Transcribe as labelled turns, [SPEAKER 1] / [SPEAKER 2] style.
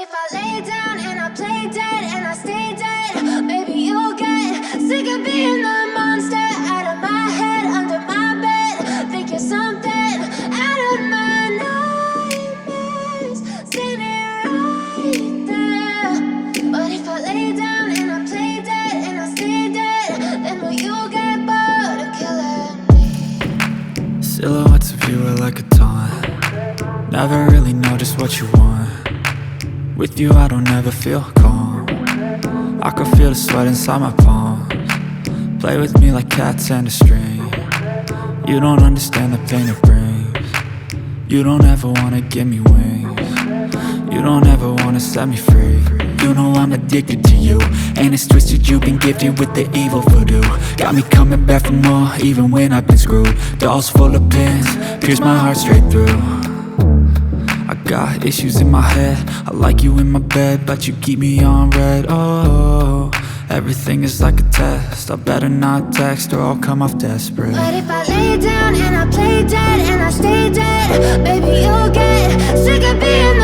[SPEAKER 1] if I lay down and I play dead and I stay dead, maybe you'll get sick of being the monster out of my head, under my bed. Think you're something out of my nightmares, standing right there. But if I lay down and I play dead and I stay dead, then will you get bored of killing me?
[SPEAKER 2] Silhouettes of you are like a taunt. Never really know just what you want. With you I don't ever feel calm. I can feel the sweat inside my palms. Play with me like cats and a string. You don't understand the pain it brings. You don't ever wanna give me wings. You don't ever wanna set me free. You know I'm addicted to you, and it's twisted, you've been gifted with the evil voodoo. Got me coming back for more, even when I've been screwed. Dolls full of pins, pierce my heart straight through. I got issues in my head, I like you in my bed, but you keep me on red. Oh, everything is like a test, I better not text or I'll come off desperate.
[SPEAKER 1] But if I lay down and I play dead and I stay dead, baby you'll get sick of being